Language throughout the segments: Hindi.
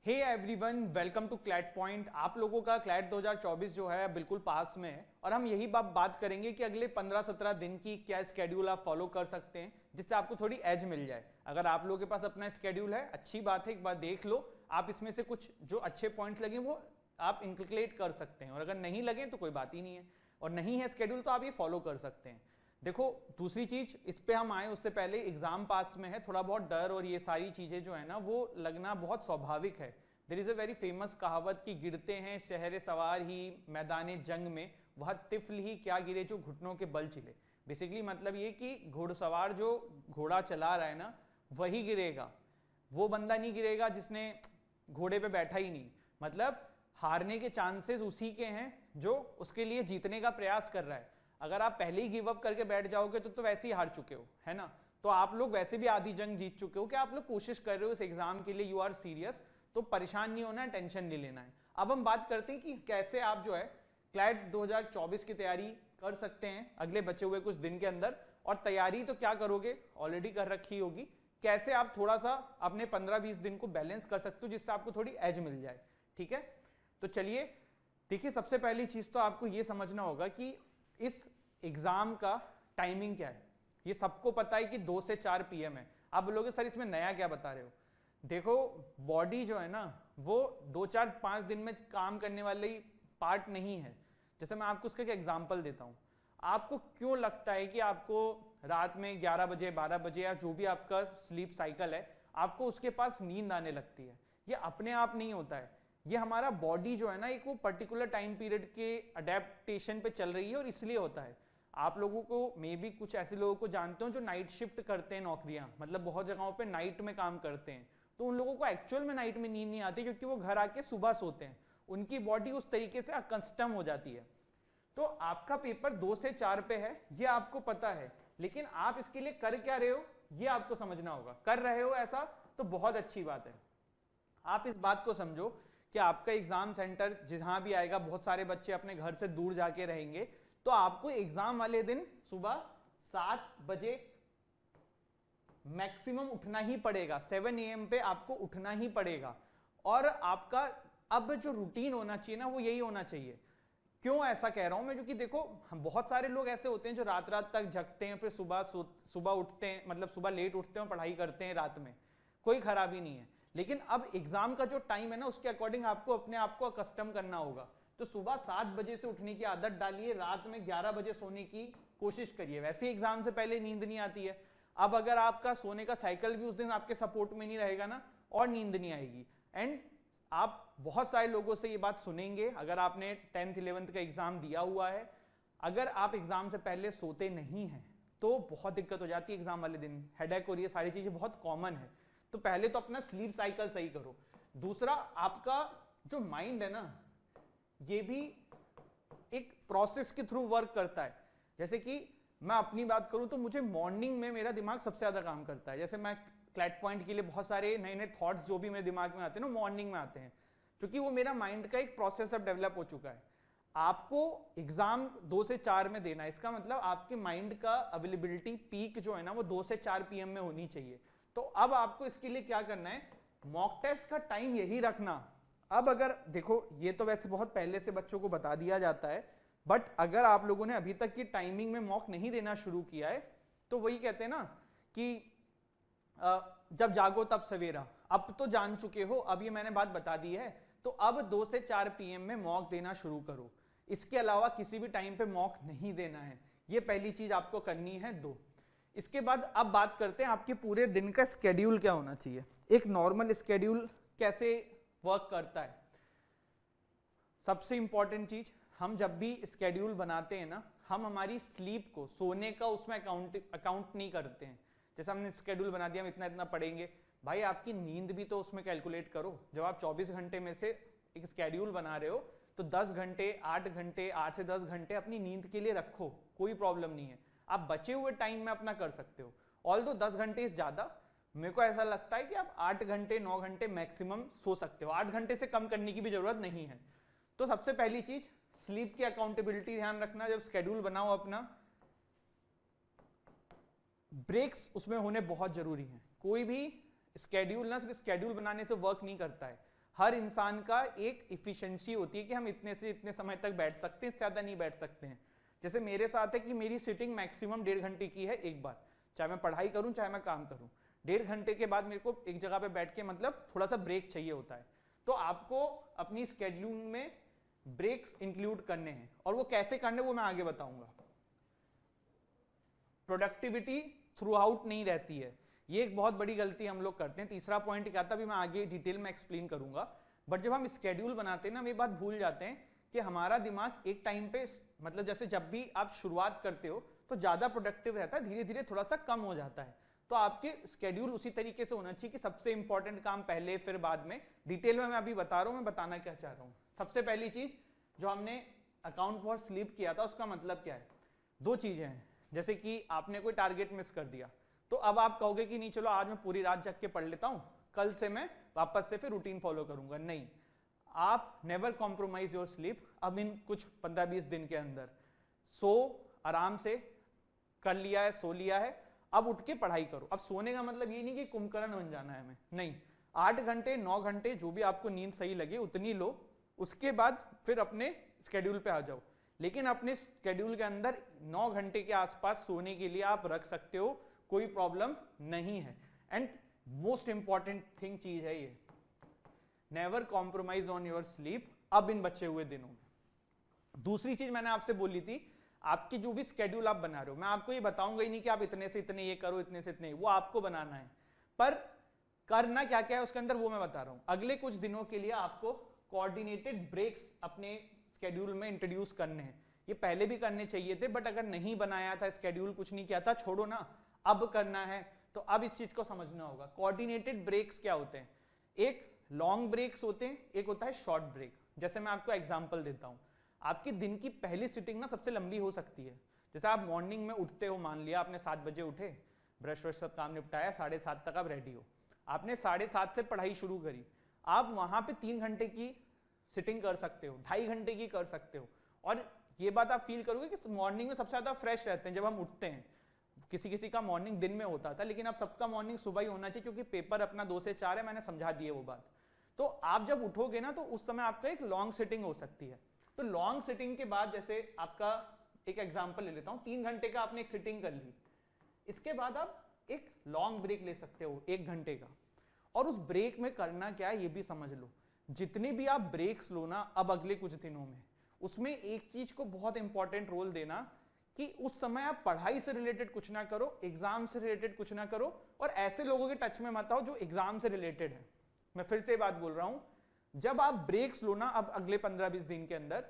Hey everyone, welcome to CLAT point. आप लोगों का क्लैट 2024 जो है बिल्कुल पास में है और हम यही बात करेंगे कि अगले 15-17 दिन की क्या स्केड्यूल आप फॉलो कर सकते हैं जिससे आपको थोड़ी एज मिल जाए। अगर आप लोगों के पास अपना स्केड्यूल है, अच्छी बात है, एक बार देख लो। आप इसमें से कुछ जो अच्छे पॉइंट्स लगे वो आप इंक्लूड कर सकते हैं और अगर नहीं लगे तो कोई बात ही नहीं है, और नहीं है स्केड्यूल तो आप ये फॉलो कर सकते हैं। देखो, दूसरी चीज इस पे हम आए उससे पहले, एग्जाम पास में है, थोड़ा बहुत डर और ये सारी चीजें जो है ना वो लगना बहुत स्वाभाविक है। There is a very famous कहावत कि गिरते हैं शहर सवार ही मैदान जंग में, वह तिफल ही क्या गिरे जो घुटनों के बल चिले। बेसिकली मतलब ये कि घुड़सवार जो घोड़ा चला रहा है ना वही गिरेगा, वो बंदा नहीं गिरेगा जिसने घोड़े पे बैठा ही नहीं। मतलब हारने के चांसेस उसी के हैं जो उसके लिए जीतने का प्रयास कर रहा है। अगर आप पहले ही गिव अप करके बैठ जाओगे तो वैसे ही हार चुके हो, है ना। तो आप लोग वैसे भी आधी जंग जीत चुके हो कि आप लोग कोशिश कर रहे हो इस एग्जाम के लिए, यू आर सीरियस, तो परेशान नहीं होना है, टेंशन नहीं लेना है। अब हम बात करते हैं कि कैसे आप जो है क्लैट 2024 की तैयारी कर सकते हैं अगले बचे हुए कुछ दिन के अंदर। और तैयारी तो क्या करोगे, ऑलरेडी कर रखी होगी। कैसे आप थोड़ा सा अपने 15-20 दिन को बैलेंस कर सकते हो जिससे आपको थोड़ी एज मिल जाए, ठीक है। तो चलिए देखिए, सबसे पहली चीज तो आपको ये समझना होगा कि इस एग्जाम का टाइमिंग क्या है। ये सबको पता है कि 2 से 4 PM है। आप बोलोगे सर इसमें नया क्या बता रहे हो। देखो, बॉडी जो है ना वो 2-4-5 दिन में काम करने वाली पार्ट नहीं है। जैसे मैं आपको उसका एक एग्जांपल देता हूं। आपको क्यों लगता है कि आपको रात में 11 बजे 12 बजे या जो भी आपका स्लीप साइकिल है आपको उसके पास नींद आने लगती है? ये अपने आप नहीं होता है। ये हमारा बॉडी जो है ना एक वो पर्टिकुलर टाइम पीरियड के अडेप्टेशन पे चल रही है और इसलिए होता है। आप लोगों को मे बी कुछ ऐसे लोगों को जानते हो जो नाइट शिफ्ट करते हैं, नौकरियां, मतलब बहुत जगहों पे नाइट में काम करते हैं, तो उन लोगों को एक्चुअल में नाइट में नींद नहीं आती क्योंकि वो घर आके सुबह सोते हैं। उनकी बॉडी उस तरीके से अकस्टम हो जाती है। तो आपका पेपर 2 से 4 पे है, ये आपको पता है, लेकिन आप इसके लिए कर क्या रहे हो ये आपको समझना होगा। कर रहे हो ऐसा तो बहुत अच्छी बात है। आप इस बात को समझो कि आपका एग्जाम सेंटर जहां भी आएगा, बहुत सारे बच्चे अपने घर से दूर जाके रहेंगे, तो आपको एग्जाम वाले दिन सुबह 7 बजे मैक्सिमम उठना ही पड़ेगा। 7 AM पे आपको उठना ही पड़ेगा। और आपका अब जो रूटीन होना चाहिए ना वो यही होना चाहिए। क्यों ऐसा कह रहा हूं मैं, क्योंकि देखो हम बहुत सारे लोग ऐसे होते हैं जो रात रात तक जगते हैं, फिर सुबह उठते हैं, मतलब सुबह लेट उठते हैं और पढ़ाई करते हैं रात में, कोई खराबी नहीं है। लेकिन अब एग्जाम का जो टाइम है ना उसके अकॉर्डिंग आपको अपने आप को कस्टम करना होगा। तो सुबह 7 बजे से उठने की आदत डालिए, रात में 11 बजे सोने की कोशिश करिए। वैसे एग्जाम से पहले नींद नहीं आती है, अब अगर आपका सोने का साइकिल भी उस दिन आपके सपोर्ट में नहीं रहेगा ना, और नींद नहीं आएगी। एंड आप बहुत सारे लोगों से ये बात सुनेंगे, अगर आपने 10th 11th का एग्जाम दिया हुआ है, अगर आप एग्जाम से पहले सोते नहीं हैं तो बहुत दिक्कत हो जाती है एग्जाम वाले दिन, हेडेक हो रही है, सारी चीजें बहुत कॉमन है। तो पहले तो अपना स्लीप साइकिल सही करो। दूसरा, आपका जो माइंड है ना ये भी एक प्रोसेस के थ्रू वर्क करता है। जैसे कि मैं अपनी बात करूं तो मुझे मॉर्निंग में मेरा दिमाग सबसे ज्यादा काम करता है। जैसे मैं क्लैट पॉइंट के लिए बहुत सारे नए नए थॉट्स जो भी मेरे दिमाग में आते हैं ना मॉर्निंग में आते हैं, क्योंकि वो मेरा माइंड का एक प्रोसेस अब डेवलप हो चुका है। आपको एग्जाम 2 से 4 में देना है, इसका मतलब आपके माइंड का अवेलेबिलिटी पीक जो है ना वो 2 से 4 PM में होनी चाहिए। तो अब आपको इसके लिए क्या करना है, मॉक टेस्ट का टाइम यही रखना। अब अगर देखो, ये तो वैसे बहुत पहले से बच्चों को बता दिया जाता है, बट अगर आप लोगों ने अभी तक की टाइमिंग में मॉक नहीं देना शुरू किया है तो वही कहते हैं ना कि जब जागो तब सवेरा। अब तो जान चुके हो, अब ये मैंने बात बता दी है, तो अब 2 से 4 PM में मॉक देना शुरू करो। इसके अलावा किसी भी टाइम पे मॉक नहीं देना है, ये पहली चीज आपको करनी है। 2, इसके बाद अब बात करते हैं आपके पूरे दिन का स्केड्यूल क्या होना चाहिए। एक नॉर्मल स्केड्यूल कैसे वर्क करता है। सबसे इंपॉर्टेंट चीज, हम जब भी स्केड्यूल बनाते हैं ना, हम हमारी स्लीप को, सोने का उसमें अकाउंट नहीं करते हैं। जैसे हमने स्केड्यूल बना दिया हम इतना इतना पढ़ेंगे, भाई आपकी नींद भी तो उसमें कैलकुलेट करो। जब आप 24 घंटे में से एक स्केड्यूल बना रहे हो तो 10 घंटे 8 घंटे 8 से 10 घंटे अपनी नींद के लिए रखो, कोई प्रॉब्लम नहीं है। आप बचे हुए टाइम में अपना कर सकते हो। ऑल्दो 10 घंटे ज्यादा, मेरे को ऐसा लगता है कि आप 8 घंटे 9 घंटे मैक्सिमम सो सकते हो, 8 घंटे से कम करने की भी जरूरत नहीं है। तो सबसे पहली चीज स्लीप की अकाउंटेबिलिटी ध्यान रखना। जब स्केड्यूल बनाओ अपना, ब्रेक्स उसमें होने बहुत जरूरी हैं। कोई भी स्केड्यूल ना सिर्फ स्केड्यूल बनाने से वर्क नहीं करता है, हर इंसान का एक इफिशिएंसी होती है कि हम इतने से इतने समय तक बैठ सकते हैं, इससे ज्यादा नहीं बैठ सकते हैं। जैसे मेरे साथ है कि मेरी सिटिंग मैक्सिमम 1.5 घंटे की है एक बार, चाहे मैं पढ़ाई करूं चाहे मैं काम करूं। 1.5 घंटे के बाद मेरे को एक जगह पे बैठ के मतलब थोड़ा सा ब्रेक चाहिए होता है। तो आपको अपनी स्केड्यूल में ब्रेक्स इंक्लूड करने हैं, और वो कैसे करने वो मैं आगे बताऊंगा। प्रोडक्टिविटी थ्रू आउट नहीं रहती है, ये एक बहुत बड़ी गलती हम लोग करते हैं। तीसरा पॉइंट क्या था भी मैं आगे डिटेल में एक्सप्लेन करूंगा, बट जब हम स्केड्यूल बनाते हैं ना, हम ये बात भूल जाते हैं कि हमारा दिमाग एक टाइम पे, मतलब जैसे जब भी आप शुरुआत करते हो तो ज्यादा प्रोडक्टिव रहता है, धीरे धीरे थोड़ा सा कम हो जाता है। तो आपके स्केड्यूल उसी तरीके से होना चाहिए कि सबसे इंपॉर्टेंट काम पहले, फिर बाद में। डिटेल में मैं अभी बता रहा हूं, मैं बताना क्या चाह रहा हूं। सबसे पहली चीज जो हमने अकाउंट फॉर स्लीप किया था, उसका मतलब क्या है? दो चीजें हैं, जैसे कि आपने कोई टारगेट मिस कर दिया, तो अब आप कहोगे कि नहीं चलो आज मैं पूरी रात जग के पढ़ लेता हूं, कल से मैं वापस से फिर रूटीन फॉलो करूंगा। नहीं, आप नेवर कॉम्प्रोमाइज योर स्लीप। अब इन कुछ 15-20 दिन के अंदर सो आराम से कर लिया है, सो लिया है, अब उठ के पढ़ाई करो। अब सोने का मतलब ये नहीं कि कुंभकर्ण बन जाना है हमें, नहीं, 8 घंटे 9 घंटे जो भी आपको नींद सही लगे उतनी लो, उसके बाद फिर अपने स्केड्यूल पे आ जाओ। लेकिन अपने स्केड्यूल के अंदर 9 घंटे के आसपास सोने के लिए आप रख सकते हो, कोई प्रॉब्लम नहीं है। एंड मोस्ट इंपॉर्टेंट थिंग चीज है ये, never compromise on your sleep अब इन बचे हुए दिनों में। दूसरी चीज मैंने आपसे बोली थी, आपकी जो भी स्केड्यूल आप बना रहे हो, मैं आपको ये बताऊंगा ही नहीं कि आप इतने से इतने ये करो, इतने से इतने, वो आपको बनाना है, पर करना क्या क्या है उसके अंदर वो मैं बता रहा हूं। अगले कुछ दिनों के लिए आपको कोऑर्डिनेटेड ब्रेक्स अपने स्केड्यूल में इंट्रोड्यूस करने हैं। ये पहले भी करने चाहिए थे, बट अगर नहीं बनाया था स्केड्यूल, कुछ नहीं किया था, छोड़ो ना, अब करना है तो अब इस चीज को समझना होगा। कोऑर्डिनेटेड ब्रेक्स क्या होते हैं? एक लॉन्ग ब्रेक्स होते हैं, एक होता है शॉर्ट ब्रेक। जैसे मैं आपको एग्जांपल देता हूं, आपके दिन की पहली सिटिंग ना सबसे लंबी हो सकती है। जैसे आप मॉर्निंग में उठते हो, मान लिया आपने 7 बजे उठे, ब्रश व्रश सब काम निपटाया, 7:30 तक आप रेडी हो, आपने 7:30 से पढ़ाई शुरू करी, आप वहां पे 3 घंटे की सिटिंग कर सकते हो, 2.5 घंटे की कर सकते हो। और ये बात आप फील करोगे कि मॉर्निंग में सबसे ज्यादा फ्रेश रहते हैं जब हम उठते हैं। किसी किसी का मॉर्निंग दिन में होता था, लेकिन अब सबका मॉर्निंग सुबह ही होना चाहिए, क्योंकि पेपर अपना 2 से 4 है, मैंने समझा दी है वो बात। तो आप जब उठोगे ना, तो उस समय आपका एक लॉन्ग सिटिंग हो सकती है। तो लॉन्ग सिटिंग के बाद, जैसे आपका एक एग्जांपल ले लेता हूं, 3 घंटे का आपने एक सिटिंग कर ली, इसके बाद आप एक लॉन्ग ब्रेक ले सकते हो 1 घंटे का। और उस ब्रेक में करना क्या है ये भी समझ लो। जितने भी आप ब्रेक्स लो ना अब अगले कुछ दिनों में, उसमें एक चीज को बहुत इंपॉर्टेंट रोल देना कि उस समय आप पढ़ाई से रिलेटेड कुछ ना करो, एग्जाम से रिलेटेड कुछ ना करो, और ऐसे लोगों के टच में मत आओ जो एग्जाम से रिलेटेड है। मैं फिर से बात बोल रहा हूं, जब आप ब्रेक्स लो ना अब अगले 15-20 दिन के अंदर,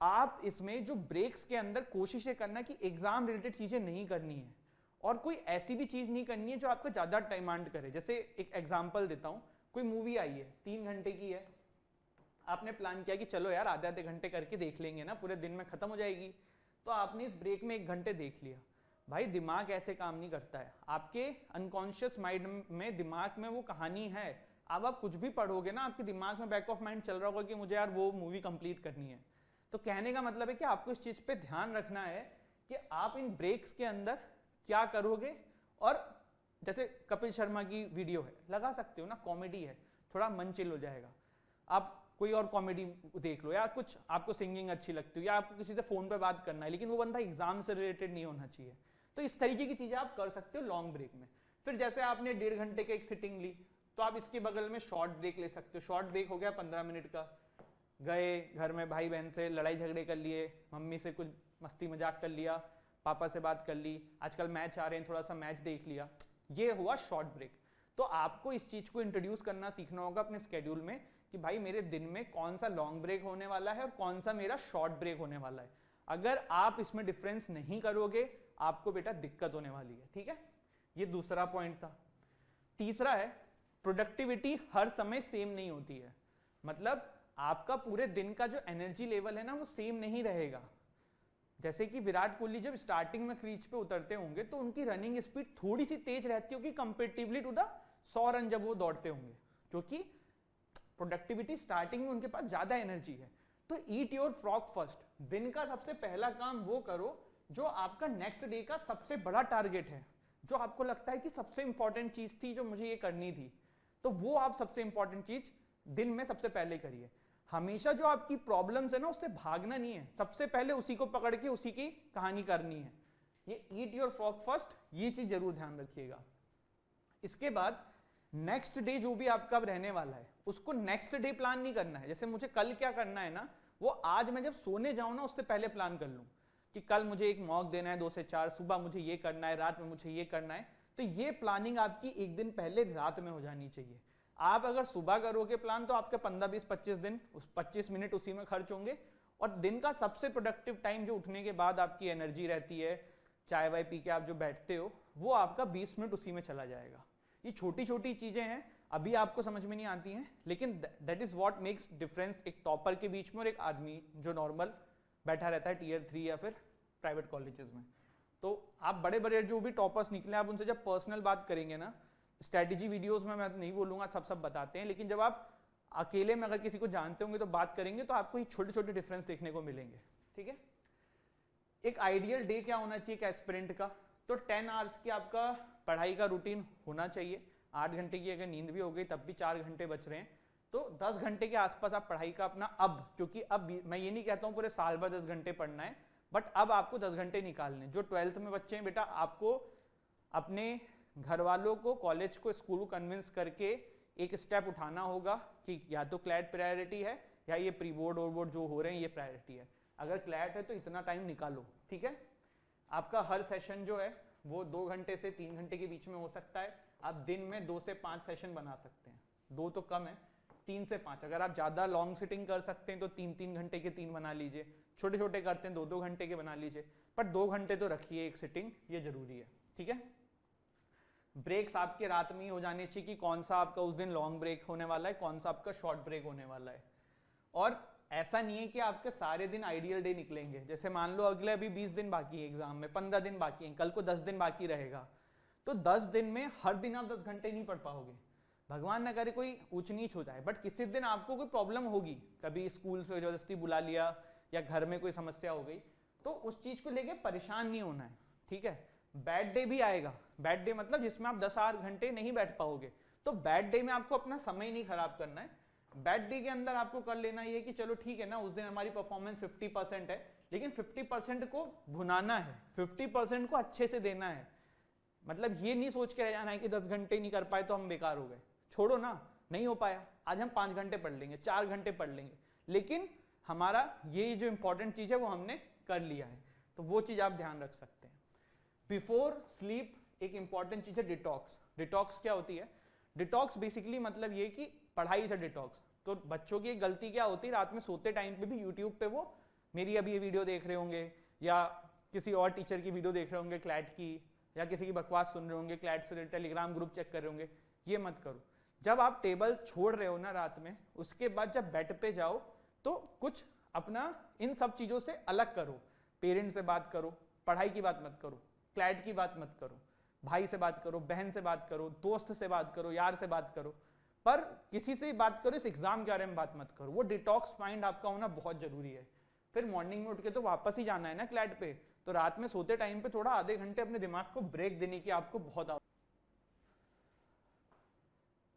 आप इसमें जो ब्रेक्स के अंदर कोशिश ये करना कि एग्जाम रिलेटेड चीजें नहीं करनी है, और कोई ऐसी भी चीज नहीं करनी है जो आपका ज्यादा डिमांड करे। जैसे एक एग्जांपल देता हूं, कोई मूवी आई है 3 घंटे की है, आपने प्लान किया कि चलो यार आधे आधे घंटे करके देख लेंगे ना, पूरे दिन में खत्म हो जाएगी, तो आपने इस ब्रेक में 1 घंटे देख लिया। भाई दिमाग ऐसे काम नहीं करता है, आपके अनकॉन्शियस माइंड में, दिमाग में वो कहानी है। अब आप कुछ भी पढ़ोगे ना, आपके दिमाग में बैक ऑफ माइंड चल रहा होगा कि मुझे यार वो मूवी कंप्लीट करनी है। तो कहने का मतलब है कि आपको इस चीज पे ध्यान रखना है कि आप इन ब्रेक्स के अंदर क्या करोगे। और जैसे कपिल शर्मा की वीडियो है, लगा सकते हो ना, कॉमेडी है, थोड़ा मन चिल हो जाएगा। आप कोई और कॉमेडी देख लो, या कुछ आपको सिंगिंग अच्छी लगती हो, या आपको किसी से फोन पे बात करना है, लेकिन वो बंदा एग्जाम से रिलेटेड नहीं होना चाहिए। तो इस तरीके की चीजें आप कर सकते हो लॉन्ग ब्रेक में। फिर जैसे आपने 1.5 घंटे की एक सिटिंग ली, तो आप इसके बगल में शॉर्ट ब्रेक ले सकते हो। शॉर्ट ब्रेक हो गया 15 मिनट का, गए घर में भाई बहन से लड़ाई झगड़े कर लिए, मम्मी से कुछ मस्ती मजाक कर लिया, पापा से बात कर ली, आजकल मैच आ रहे हैं थोड़ा सा मैच देख लिया, ये हुआ शॉर्ट ब्रेक। तो आपको इस चीज को इंट्रोड्यूस करना सीखना होगा अपने स्केड्यूल में कि भाई मेरे दिन में कौन सा लॉन्ग ब्रेक होने वाला है और कौन सा मेरा शॉर्ट ब्रेक होने वाला है। अगर आप इसमें डिफरेंस नहीं करोगे, आपको बेटा दिक्कत होने वाली है। ठीक है, ये दूसरा पॉइंट था। तीसरा है, प्रोडक्टिविटी हर समय सेम नहीं होती है। मतलब आपका पूरे दिन का जो एनर्जी लेवल है ना, वो सेम नहीं रहेगा। जैसे कि विराट कोहली जब स्टार्टिंग में क्रीज पे उतरते होंगे, तो उनकी रनिंग स्पीड थोड़ी सी तेज रहती होगी कंपेरेटिवली टू द 100 रन जब वो दौड़ते होंगे, क्योंकि प्रोडक्टिविटी स्टार्टिंग में उनके पास ज्यादा एनर्जी है। तो ईट योर फ्रॉग फर्स्ट, दिन का सबसे पहला काम वो करो जो आपका नेक्स्ट डे का सबसे बड़ा टारगेट है, जो आपको लगता है कि सबसे इंपॉर्टेंट चीज थी जो मुझे ये करनी थी, तो वो आप सबसे इंपॉर्टेंट चीज दिन में सबसे पहले करिए। हमेशा जो आपकी प्रॉब्लम्स है ना उससे भागना नहीं है, सबसे पहले उसी को पकड़ के उसी की कहानी करनी है। ये ईट योर फ्रॉग फर्स्ट, ये चीज जरूर ध्यान रखिएगा। इसके बाद नेक्स्ट डे जो भी आपका रहने वाला है उसको नेक्स्ट डे प्लान नहीं करना है। जैसे मुझे कल क्या करना है ना, वो आज मैं जब सोने जाऊं ना उससे पहले प्लान कर लूं कि कल मुझे एक मॉक देना है 2 से 4, सुबह मुझे ये करना है, रात में मुझे ये करना है। तो ये प्लानिंग आपकी एक दिन पहले रात में हो जानी चाहिए। आप अगर सुबह करोगे प्लान तो आपके 15, 20, 25 दिन, 25 मिनट उसी में खर्च होंगे। और दिन का सबसे प्रोडक्टिव टाइम जो उठने के बाद आपकी एनर्जी रहती है, चाय वाय पी के आप जो बैठते हो, वो आपका 20 मिनट उसी में चला जाएगा। ये छोटी छोटी चीजें हैं, अभी आपको समझ में नहीं आती हैं, लेकिन that is what makes difference एक टॉपर के बीच में और एक आदमी जो नॉर्मल बैठा रहता है टियर 3 या फिर प्राइवेट कॉलेजेस में। तो आप बड़े बड़े जो भी टॉपर्स निकले, आप उनसे जब पर्सनल बात करेंगे ना, स्ट्रेटेजी वीडियोस में मैं नहीं बोलूंगा सब बताते हैं, लेकिन जब आप अकेले में अगर किसी को जानते होंगे तो बात करेंगे तो आपको ये छोटे छोटे डिफरेंस देखने को मिलेंगे। ठीक है, एक आइडियल डे क्या होना चाहिए एक एस्पिरेंट का, तो 10 आवर्स की आपका पढ़ाई का रूटीन होना चाहिए। 8 घंटे की अगर नींद भी हो गई तब भी 4 घंटे बच रहे हैं, तो 10 घंटे के आसपास आप पढ़ाई का अपना, अब क्योंकि अब मैं ये नहीं कहता हूँ पूरे साल भर 10 घंटे पढ़ना है, बट अब आपको 10 घंटे निकालने। जो 12th में बच्चे हैं बेटा, आपको अपने घर वालों को, कॉलेज को, स्कूल को कन्विंस करके एक स्टेप उठाना होगा कि या तो क्लैट प्रायोरिटी है या ये प्री बोर्ड और बोर्ड जो हो रहे हैं ये प्रायोरिटी है। अगर क्लैट है तो इतना टाइम निकालो। ठीक है, आपका हर सेशन जो है वो 2 घंटे से 3 घंटे के बीच में हो सकता है। आप दिन में 2 से 5 सेशन बना सकते हैं, 2 तो कम है, 3 से 5। अगर आप ज्यादा लॉन्ग सिटिंग कर सकते हैं तो 3-3 घंटे के 3 बना लीजिए, छोटे छोटे करते हैं 2-2 घंटे के बना लीजिए, पर 2 घंटे तो रखिए एक सिटिंग, ये जरूरी है। ठीक है, ब्रेक्स आपके रात में ही हो जाने चाहिए कि कौन सा आपका उस दिन लॉन्ग ब्रेक होने वाला है, कौन सा आपका शॉर्ट ब्रेक होने वाला है। और ऐसा नहीं है कि आपके सारे दिन आइडियल डे निकलेंगे। जैसे मान लो अगले अभी 20 दिन बाकी है एग्जाम में, 15 दिन बाकी है, कल को 10 दिन बाकी रहेगा, तो 10 दिन में हर दिन आप 10 घंटे नहीं पढ़ पाओगे। भगवान न करे कोई ऊंच नीच हो जाए, बट किसी दिन आपको कोई प्रॉब्लम होगी, कभी स्कूल से जबरदस्ती बुला लिया या घर में कोई समस्या हो गई, तो उस चीज को लेके परेशान नहीं होना है। ठीक है, बैड डे भी आएगा। बैड डे मतलब जिसमें आप 10 घंटे नहीं बैठ पाओगे, तो बैड डे में आपको अपना समय नहीं खराब करना है। बैड डे के अंदर आपको कर लेना ये कि चलो ठीक है ना, उस दिन हमारी परफॉर्मेंस 50% है, लेकिन 50% को भुनाना है, 50% को अच्छे से देना है। मतलब ये नहीं सोच के रह जाना है कि 10 घंटे नहीं कर पाए तो हम बेकार हो गए। छोड़ो ना, नहीं हो पाया, आज हम 5 घंटे पढ़ लेंगे, 4 घंटे पढ़ लेंगे, लेकिन हमारा ये जो इंपॉर्टेंट चीज है वो हमने कर लिया है। तो वो चीज आप ध्यान रख सकते हैं। बिफोर स्लीप एक इंपॉर्टेंट चीज है डिटॉक्स। डिटॉक्स क्या होती है? डिटॉक्स बेसिकली मतलब ये कि पढ़ाई से डिटॉक्स। तो बच्चों की एक गलती क्या होती है, रात में सोते टाइम पे भी यूट्यूब पे वो मेरी अभी ये वीडियो देख रहे होंगे या किसी और टीचर की वीडियो देख रहे होंगे क्लैट की, या किसी की बकवास सुन रहे होंगे क्लैट से, टेलीग्राम ग्रुप चेक कर रहे होंगे। ये मत करो। जब आप टेबल छोड़ रहे हो ना रात में, उसके बाद जब बेड पे जाओ तो कुछ अपना इन सब चीजों से अलग करो। पेरेंट्स से बात करो, पढ़ाई की बात मत करो, क्लैट की बात मत करो, भाई से बात करो, बहन से बात करो, दोस्त से बात करो, यार से बात करो, पर किसी से बात करो इस एग्जाम के बारे में बात मत करो। वो डिटॉक्स माइंड आपका होना बहुत जरूरी है। फिर मॉर्निंग में उठ के तो वापस ही जाना है ना क्लैट पे, तो रात में सोते टाइम पे थोड़ा आधे घंटे अपने दिमाग को ब्रेक देने की आपको बहुत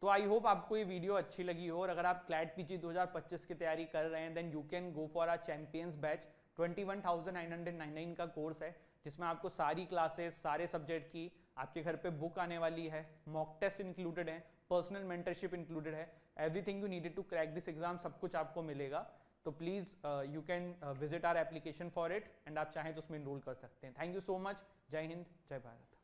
तो आई होप आपको ये वीडियो अच्छी लगी हो। और अगर आप क्लैट पीजी 2025 की तैयारी कर रहे हैं, then you can go for our champions batch. 21,999 का कोर्स है, जिसमें आपको सारी क्लासेस, सारे सब्जेक्ट की आपके घर पे बुक आने वाली है, मॉक टेस्ट इंक्लूडेड है, पर्सनल मेंटरशिप इंक्लूडेड है, everything you needed to crack this exam, सब कुछ आपको मिलेगा। तो please you can visit our application for it, and आप चाहें तो उसमें इनरोल कर सकते हैं। Thank you so much. जय हिंद, जय भारत।